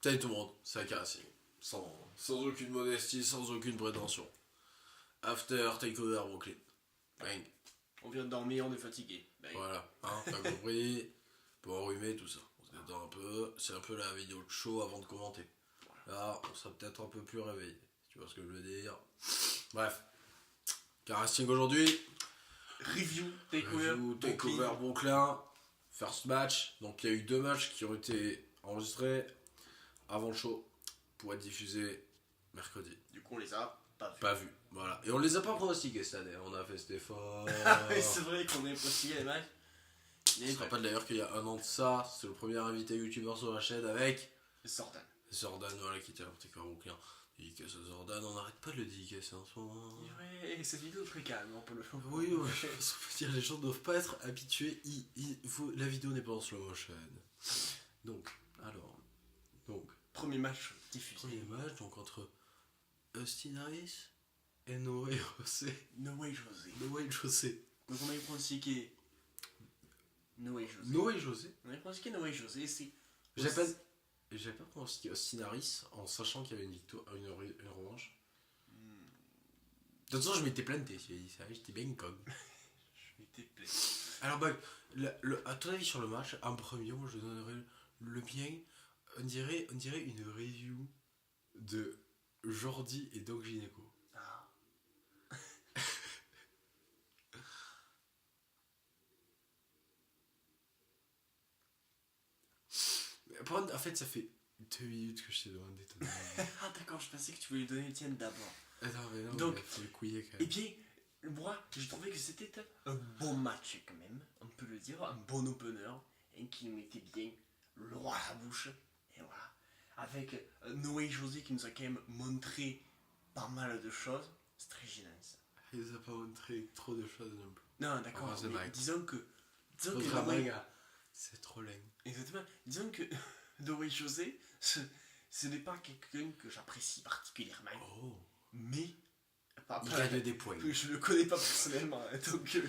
Salut tout le monde, c'est Akarassi. Sans aucune modestie, sans aucune prétention. After Takeover Brooklyn. Bang. On vient de dormir, on est fatigué. Voilà, hein, t'as compris. Peu enrhumé, tout ça. On se détend un peu. C'est un peu la vidéo de show avant de commenter. Là, on sera peut-être un peu plus réveillé. Tu vois ce que je veux dire. Bref. Karasting aujourd'hui. Review, Takeover Brooklyn. First match. Donc il y a eu 2 matchs qui ont été enregistrés avant le show pour être diffusés mercredi. Du coup, on les a Pas vus. Voilà. Et on les a pas pronostiqués cette année. On a fait cet effort. C'est vrai qu'on est pronostiqué les matchs. Je te rappelle d'ailleurs qu'il y a un an de ça, c'est le premier invité youtubeur sur la chaîne avec Zordan. Zordan, voilà, qui était à Takeover Brooklyn. Dédicace à Zordan, on n'arrête pas de le dédicacer en ce moment. Ouais, cette vidéo est très calme, on peut le faire. Oui, ouais, je pense qu'on peut dire, les gens ne doivent pas être habitués. La vidéo n'est pas en slow motion. Donc, Premier match diffusé. premier match donc entre Austin Harris et Noé José. Noé José. Noé José. Donc on avait pronostiqué Noé José. Noé José. On avait pronostiqué Noé José, c'est... J'avais pas pronostiqué Austin Harris en sachant qu'il y avait une victoire, une revanche. De toute façon, je m'étais planté, j'étais bien con. Je m'étais plaît. Alors, bah, à ton avis sur le match, en premier, moi je donnerais le mien. On dirait une review de Jordi et Doc Gineco. Ah. En fait, ça fait 2 minutes que je t'ai demandé ton avis. Ah d'accord, je pensais que tu voulais lui donner le tien d'abord. Non, mais non, Donc, faut le couiller quand Eh même. bien, moi, j'ai trouvé que c'était un bon match quand même, on peut le dire, un bon opener, et qui nous mettait bien l'eau à la bouche, et voilà. Avec Noé José qui nous a quand même montré pas mal de choses, c'est très gênant ça. Il nous a pas montré trop de choses non plus. Non, d'accord, Enfin, c'est mais vrai. disons que Notre Noé, manga, c'est trop lent. exactement, disons que Noé José, ce n'est pas quelqu'un que j'apprécie particulièrement, Oh, mais... il gagne des points. Je le connais pas personnellement, hein, donc je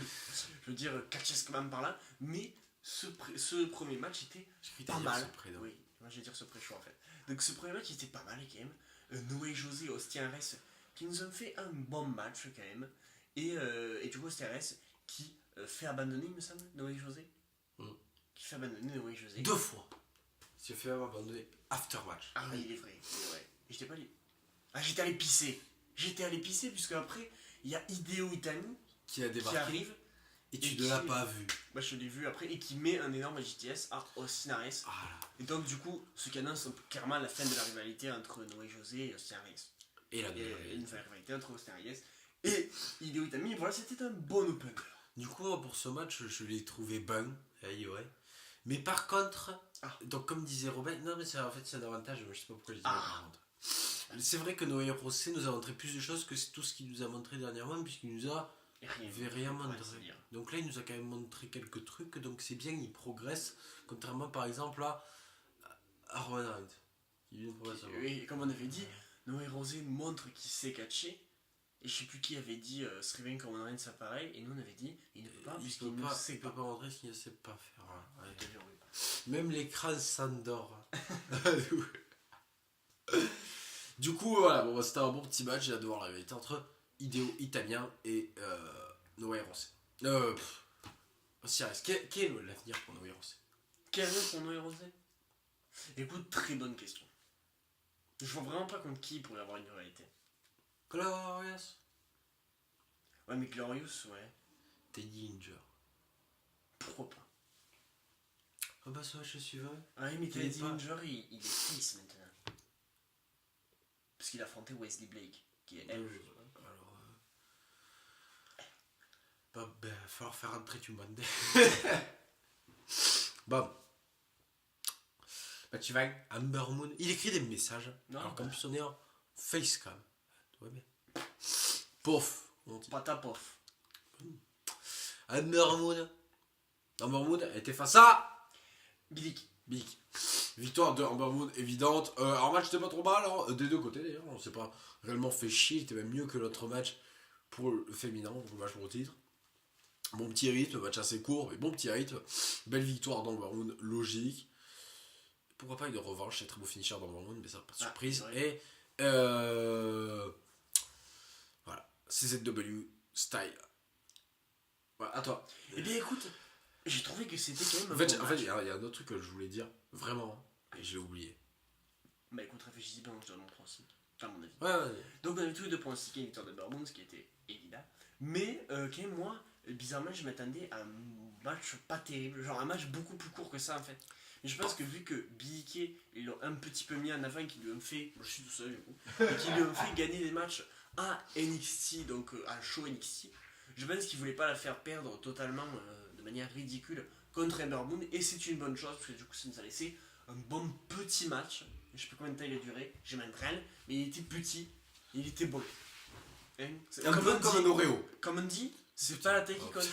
veux dire, quand même par là, mais ce premier match était J'ai cru pas dire mal. ce prénom. Oui, moi je vais dire ce pré-show en fait. Donc ce premier match était pas mal quand même. Noé José et Austin Ares qui nous ont fait un bon match quand même. Et du coup, Austin Ares qui fait abandonner, il me semble, Noé José. Qui fait abandonner Noé José. 2 fois. Il s'est fait abandonner after match. Ah oui, il est vrai. J'étais pas allé. Ah, j'étais allé pisser. Puisque après, il y a Hideo Itami Qui a qui débarqué. arrive. Et tu et ne qui- l'as pas vu. Bah, je l'ai vu après et qui met un énorme JTS à Austin Ares. Voilà. Et donc, du coup, ce qui annonce clairement la fin de la rivalité entre Noé José et Austin Ares. Et la Et deuxième. une vraie rivalité entre Austin Ares et Hideo Itami. Voilà, c'était un bon opener. Du coup, moi, pour ce match, je l'ai trouvé bon. Ouais. Mais par contre, donc comme disait Robin, non mais en fait c'est un avantage, je sais pas pourquoi je dis par contre. C'est vrai que Noé Rosé nous a montré plus de choses que tout ce qu'il nous a montré dernièrement, puisqu'il nous a rien montré. Donc là, il nous a quand même montré quelques trucs, donc c'est bien, il progresse, contrairement par exemple à Roman Reigns. Oui, comme on avait dit, Noé Rosé montre qu'il sait catcher. Et je sais plus qui avait dit serait bien qu'on Reigns ça pareil. Et nous on avait dit il ne peut pas puisqu'il ne sait il peut pas. pas montrer ce qu'il ne sait pas faire. Ouais. Je te jure, oui. Même l'écran s'endort. Du coup, voilà, bon, c'était un bon petit match. J'ai hâte de voir la vérité entre Hideo Italien et Noé Rosé. Osiris, quel est l'avenir pour Noé Rosé? Quel est pour Noé Rosé? Écoute, très bonne question. Je vois vraiment pas contre qui il pourrait avoir une rivalité. Glorious. Ouais, mais Glorious, ouais. Teddy Injure. Pourquoi pas? Ah bah ça, je suis vrai. Ouais, mais Il Teddy est pas- Injure, il est face maintenant. Parce qu'il a affronté Wesley Blake, qui est elle. Alors. Bah, il va falloir faire rentrer du monde. Bon. Bah, tu vas. Amber Moon. Il écrit des messages. Non, alors bah. qu'en plus, on est en facecam. Ouais, mais. Pouf. On dit. Patapof. Amber Moon. Amber Moon était face à. Bilic. Big. Victoire de Amber Moon évidente. Alors, match n'était pas trop mal, hein, des deux côtés d'ailleurs. On s'est pas réellement fait chier. Il était même mieux que l'autre match pour le féminin, pour le match pour le titre. Bon petit rythme, match assez court, mais bon petit rythme. Belle victoire d'Amber Moon, logique. pourquoi pas une revanche, c'est un très beau finisher dans le monde, mais ça, pas de surprise. Ouais. Et voilà, CZW style. Voilà, à toi. Eh bien écoute, j'ai trouvé que c'était quand même En fait, il y a un autre truc que je voulais dire, vraiment, et j'ai oublié. Bah écoute, réfléchis bien, je donne mon pronostic, à mon avis. Ouais. Donc on avait tous les deux pronostiqué une victoire de Bournemouth, ce qui était évident. Mais quand même moi, bizarrement, je m'attendais à un match pas terrible, genre un match beaucoup plus court que ça en fait. Mais je pense que vu que Billy ils l'ont un petit peu mis en avant et qu'ils lui ont fait, je suis tout seul du coup, et qu'ils lui ont fait gagner des matchs à NXT, donc à show NXT, je pense qu'ils voulaient pas la faire perdre totalement de manière ridicule contre Ember Moon, et c'est une bonne chose parce que du coup ça nous a laissé un bon petit match. Je sais pas combien de temps il a duré, j'ai même traîne, mais il était petit, il était beau. Hein, Un peu comme un Oreo. Comme on dit, c'est pas la taille qui compte.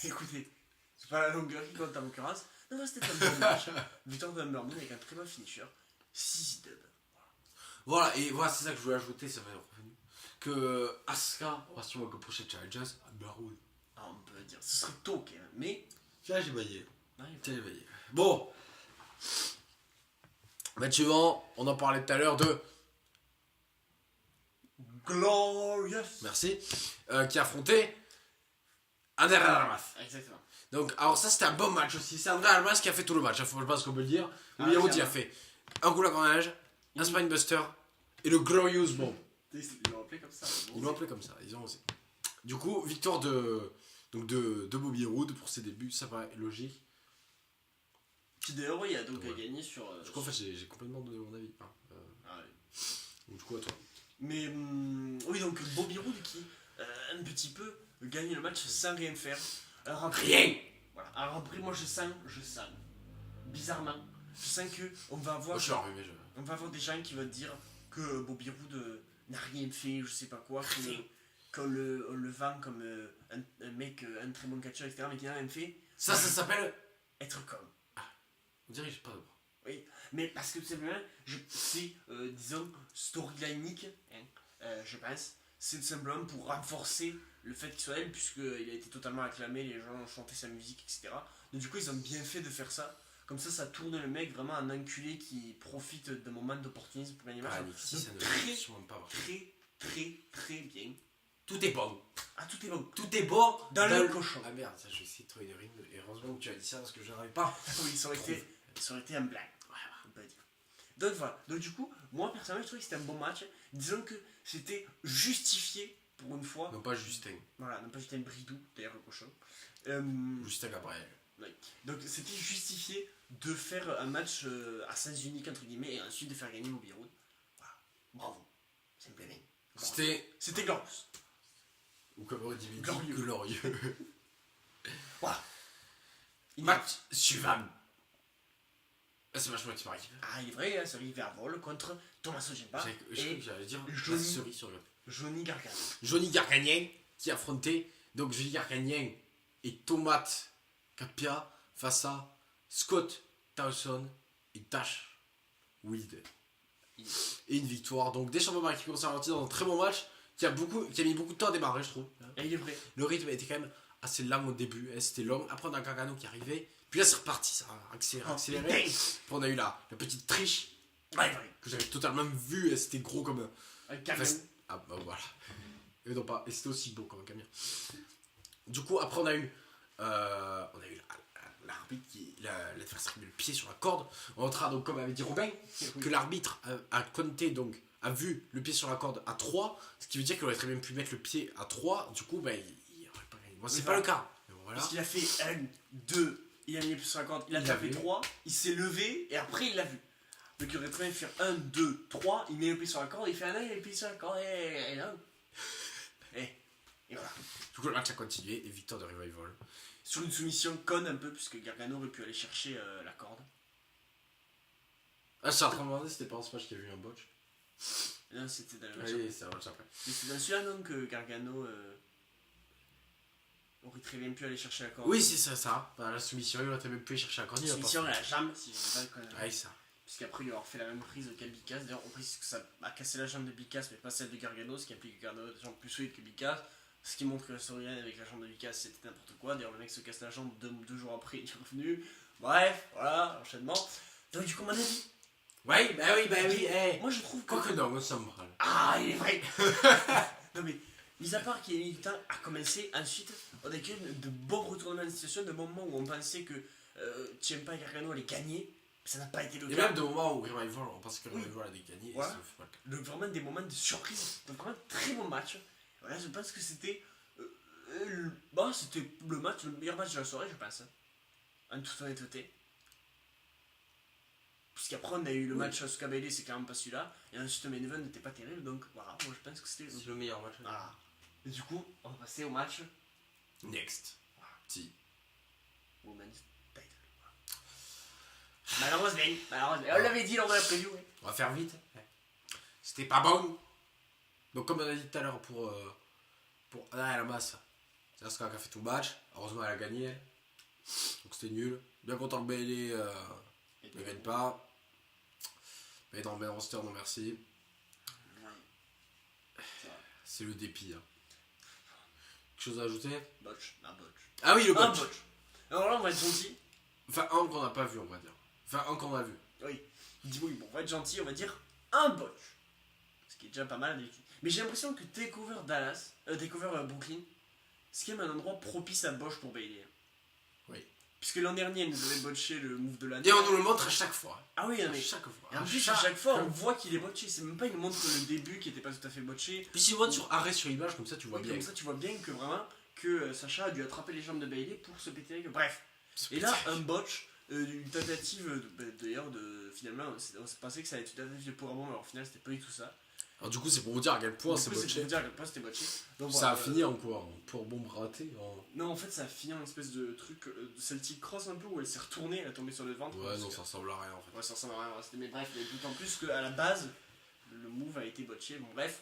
Écoutez, c'est pas la longueur qui compte en l'occurrence. Non, c'était un bon match. Victoire de Moon avec un très bon finisher. 6 dub. Voilà, et voilà, c'est ça que je voulais ajouter, ça va être revenu. Que Asuka va sûrement que prochain Challengers à Baroud. Ah, on peut dire, ce serait tôt quand même, mais. Tiens, j'ai baillé. Ouais, Tiens, j'ai baillé. Bon. Match suivant, on en parlait tout à l'heure de. Glorious. Merci. Qui affrontait André Almas. Exactement. Donc, alors ça c'était un bon match aussi. C'est André Almas qui a fait tout le match, je pense qu'on peut le dire. Ah, Yahoo il a fait un coup d'engrenage, un Spinebuster et le Glorious Bomb. Ils l'ont appelé comme ça. Ils l'ont appelé comme ça, ils ont osé. Du coup, victoire de Bobby Roode pour ses débuts, ça paraît logique. Qui d'ailleurs, oui, a donc Ouais. gagné sur. Du coup, en fait, j'ai complètement donné mon avis. Ah, ouais. Donc, du coup, à toi. Mais oui, donc Bobby Roode qui un petit peu gagne le match sans rien faire. Alors après, Rien. voilà. Alors après, moi je sens, bizarrement, je sens que on va avoir, Moi, je suis arrivé, on va avoir des gens qui vont dire que Bobby Roode n'a rien fait, je sais pas quoi, qu'on le vend comme un mec, un très bon catcheur, etc. Mais qui n'a rien fait. Ça s'appelle. Être con. On dirait que j'ai pas de bras. Oui, mais parce que tout simplement, c'est, disons, storyline-ique, je pense. C'est tout simplement pour renforcer le fait qu'il soit elle, puisqu'il a été totalement acclamé, les gens ont chanté sa musique, etc. Donc du coup, ils ont bien fait de faire ça. Comme ça tourne le mec vraiment en enculé qui profite d'un moment d'opportunisme pour gagner le match. Ah, Nixie, ça ne très, veut sûrement pas marcher. très bien. Tout est bon. Ah, tout est bon. Tout est bon Dans le cochon. Ah merde, ça, je vais essayer de trouver des rimes. Et heureusement que tu as dit ça parce que je n'arrive pas. Oui, ça aurait été un blague. On peut dire. Donc voilà. Donc du coup, moi personnellement, je trouvais que c'était un bon match. Disons que c'était justifié pour une fois. Non, pas Justin. Voilà, non pas Justin Bridou, d'ailleurs le cochon. Justin Gabriel. Oui. Donc c'était justifié de faire un match à sens unique entre guillemets et ensuite de faire gagner Bobby Roode. Voilà. Bravo. Simplement. C'était glorieux. Ou comme on dit, Glorieux. glorieux. Voilà. Match suivant. Ah, c'est vachement qui m'arrive. Ah, il est vrai, c'est Olivier Vol contre Thomas Ojemba et J'allais dire Johnny- la cerise sur le. Johnny Gargano. Johnny Gargagnon qui affrontait donc Johnny Gargagnon et Tomate Capia face à Scott Dawson et Dash Wilder. Et une victoire donc des champions maritimes conservatifs dans un très bon match qui a mis beaucoup de temps à démarrer, je trouve. Et il est vrai. Le rythme était quand même assez lent au début, c'était long. Après on a Gargano qui arrivait, puis là c'est reparti, ça a accéléré. Puis on a eu la petite triche Ouais. que j'avais totalement vue, c'était gros comme Un camion. ah bah voilà. Et non pas. Et c'était aussi beau comme un camion. Du coup, après on a eu l'arbitre l'adversaire qui met le pied sur la corde. On notera donc, comme avait dit Robin, que l'arbitre a compté donc a vu le pied sur la corde à 3, ce qui veut dire qu'il aurait très bien pu mettre le pied à 3, du coup bah, il aurait pas gagné. Bon, c'est pas le cas. Mais bon, voilà. Parce qu'il a fait 1, 2, il a mis le pied sur la corde, il a Il tapé l'a vu. 3, il s'est levé et après il l'a vu. Donc il aurait très bien fait 1, 2, 3, il met le pied sur la corde, il fait un 1, il met le pied sur la corde et là. Et voilà. Du coup le match a continué et victoire de Revival. Sur une soumission conne un peu, puisque Gargano aurait pu aller chercher la corde. Ah, je suis en train de me demander si c'était pas en ce match qu'il y a eu un botch. Non, c'était dans le match. Oui, c'est un match après. Mais c'est dans celui-là non que Gargano aurait très bien pu aller chercher la corde. Oui, c'est ça. Bah, la soumission, il aurait très bien pu aller chercher la corde. il a pas Soumission fait. à la jambe, si je ne dis pas de conneries. Ouais, ça. Puisqu'après, il aura fait la même prise qu'Albicas. D'ailleurs, on précise que ça a cassé la jambe de Bicas, mais pas celle de Gargano, ce qui implique que Gargano a des jambes plus solides que Bicas. Ce qui montre que la storyline avec la jambe de Bicas, c'était n'importe quoi. D'ailleurs, le mec se casse la jambe 2 jours après, il est revenu. Bref, voilà, enchaînement. Donc du coup, mon avis. Ouais, bah oui, Moi je trouve que... Quoique non, moi ça me parle. Ah, il est vrai. Non mais, mis à part qu'il y ait eu le temps à commencer, ensuite, on a eu de bons retournements de situation, de moments où on pensait que Ciampa et Gargano allaient gagner, ça n'a pas été le Et cas. même de moments où Revival, on pense que Revival a gagné, Ouais. et ça me fait pas le cas. Vraiment des moments de surprise, donc vraiment très bon match. Voilà, je pense que c'était c'était le meilleur match de la soirée, je pense. En toute honnêteté. Puisqu'après on a eu le match Asuka Bayley, c'est quand même pas celui-là. Et ensuite le main event n'était pas terrible, donc voilà, moi je pense que c'était C'est le meilleur match. Voilà. Et du coup, on va passer au match Next. Si. Women's Title. Malheureusement, on l'avait dit lors de la preview. On va faire vite. C'était pas bon. Donc comme on a dit tout à l'heure pour la masse, c'est Asuka qui a fait tout le match. Heureusement elle a gagné. Donc c'était nul. Bien content que Bayley ne gagne pas. Mais dans le main roster, non merci. C'est le dépit. Hein. Quelque chose à ajouter? Un botch. Ah oui, le Un botch. botch. Alors là, on va être gentil. Enfin, un qu'on n'a pas vu, on va dire. Enfin, un qu'on a vu. Oui. Dis-moi, bon, on va être gentil, on va dire un botch. Ce qui est déjà pas mal d'habitude. Mais j'ai l'impression que Takeover Dallas, Takeover Brooklyn, c'est quand même un endroit propice à botch pour Bayley. Oui. Puisque l'an dernier, elle nous avait botché le move de l'année. Et on nous le montre à chaque fois. Ah oui, non, mais. Chaque fois. Et en plus, à chaque fois, on voit qu'il est botché. C'est même pas une montre le début qui était pas tout à fait botché. Puis si on voit sur arrêt sur image, comme ça tu vois Oui, bien. comme ça, tu vois bien que vraiment, que Sacha a dû attraper les jambes de Bayley pour se péter avec. Bref. Et là, un botch, une tentative, d'ailleurs, finalement, on s'est pensé que ça allait être une tentative de powerbomb, alors au final, c'était pas du tout ça. Alors du coup, c'est pour vous dire à quel point c'est C'est pour botché. vous dire à quel point c'était botché. Donc, Ça voilà, a fini en quoi? En powerbomb raté en... Non, en fait, ça a fini en espèce de truc, de Celtic Cross un peu, où elle s'est retournée, elle est tombée sur le ventre. Ouais, non, ça ressemble à rien en fait. Ouais, ça ressemble à rien. Mais bref, d'autant plus qu'à la base, le move a été botché. Bon, bref.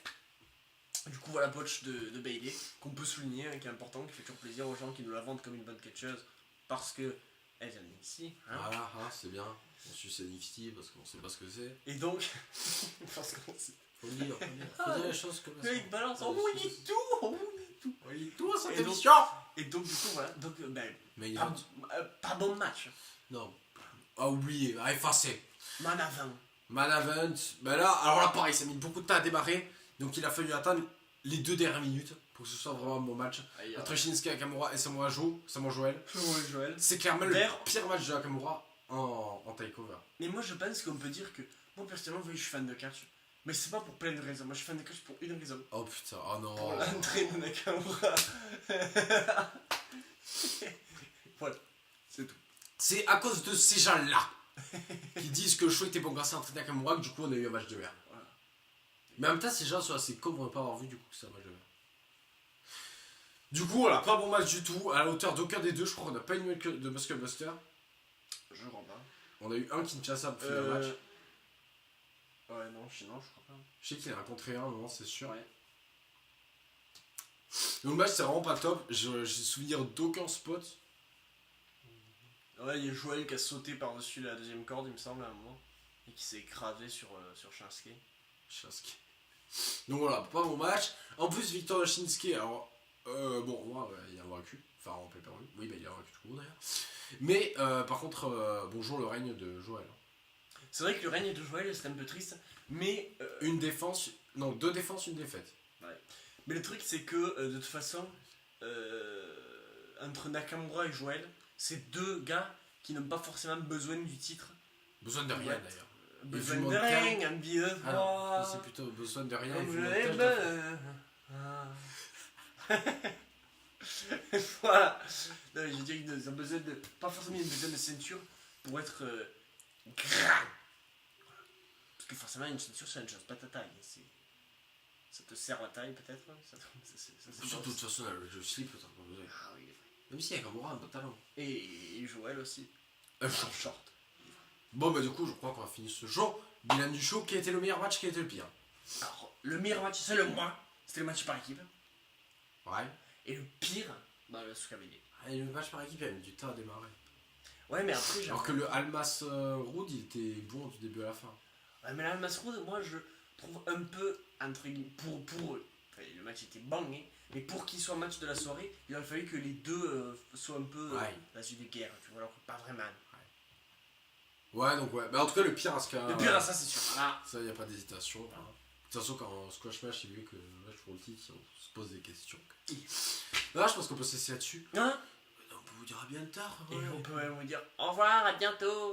Du coup, voilà, botch de Bayley, qu'on peut souligner, qui est important, qui fait toujours plaisir aux gens qui nous la vendent comme une bonne catcheuse, parce que elle vient d'ici. Hein. Voilà, hein, c'est bien. On suit NXT parce qu'on sait pas ce que c'est. Et donc, parce qu'on sait. Faut le dire, faut dire les choses comme ça. Le mec balance, on vous dit tout, on vous dit tout. On dit tout à cette Et donc- émission. Et donc, du coup, voilà. Donc, Mais pas bon match. non. À oublier, à effacer. Man avant. Man Event, ben là, alors là pareil, ça a mis beaucoup de temps à démarrer. Donc il a fallu attendre les 2 dernières minutes pour que ce soit vraiment un bon match. Entre Shinsuke Nakamura et Samoa Joel. Joël. C'est clairement le D'ailleurs- pire match de Nakamura en takeover. Mais moi, je pense qu'on peut dire que, moi, personnellement, oui, je suis fan de catch. Mais c'est pas pour plein de raisons. Moi, je suis fan de catch pour une raison. Oh putain, oh non. Pour l'entrée de Nakamura. Voilà, c'est tout. C'est à cause de ces gens-là qui disent que le show était bon grâce à l'entrée de Nakamura que du coup on a eu un match de merde. Voilà. Mais en même temps, ces gens sont assez cons pour ne pas avoir vu du coup que c'est un match de merde. Du coup, voilà, pas bon match du tout, à la hauteur d'aucun des deux. Je crois qu'on n'a pas une que de Muscle Buster. Je crois pas. On a eu un Kinshasa pour finir le match. Ouais, non, je crois pas. Je sais qu'il a rencontré un, non, c'est sûr. Ouais. Donc le match c'est vraiment pas top. J'ai souvenir d'aucun spot. Ouais, il y a Joël qui a sauté par-dessus la deuxième corde, il me semble, à un moment. Et qui s'est écrasé sur Shinsuke. Shinsuke. Donc voilà, pas bon match. En plus, Victor Shinsuke, alors, bon, moi, il a vaincu. Enfin, en pay-per-view. Oui, bah, il a vaincu tout le monde d'ailleurs. Mais par contre, bonjour le règne de Joël. C'est vrai que le règne de Joël, c'est un peu triste, mais. Une défense, non, 2 défenses, 1 défaite. Mais le truc, c'est que, de toute façon, entre Nakamura et Joël, c'est 2 gars qui n'ont pas forcément besoin du titre. Besoin de rien Ouais. d'ailleurs. Besoin vu de mon terme- rien, un billet de Ah non, foi. c'est plutôt besoin de rien. Comme vu je mon l'ai terme, Voilà. Non, mais je veux dire qu'ils ont besoin de. Pas forcément une besoin de ceinture pour être grand. Parce que forcément, une ceinture, c'est une chose, pas ta taille. Ça te sert la taille peut-être. Surtout de toute façon, le slip, t'as pas besoin. Ah oui. Même si Nakamura a un pantalon. Et Joël aussi. En short. Bon, bah du coup, je crois qu'on va finir ce show. Bilan du show, qui a été le meilleur match, qui a été le pire? Alors, le meilleur match, c'est le moins. C'était le match par équipe. Ouais. Et le pire, bah, le Soukabédé. Et le match par équipe, il a mis du temps à démarrer. Ouais, mais après, j'ai. Alors que le Almas Rood, il était bon du début à la fin. Ouais, mais la Masroud, moi, je trouve un peu. Entre guillemets, pour eux. Enfin, le match était bon, hein, mais pour qu'il soit match de la soirée, il aurait fallu que les deux soient un peu Ouais. dans une guerre, tu vois, alors que pas vraiment. Ouais, donc ouais. Mais en tout cas, le pire à ce cas. Le pire à ça, c'est sûr. Voilà. Ça, y a pas d'hésitation. Hein. De toute façon, quand Squash Match, il vu que Match pour le titre, on se pose des questions. Là, je pense qu'on peut se laisser là-dessus. Hein? On peut vous dire à bien tard. Et on peut même vous dire au revoir, à bientôt.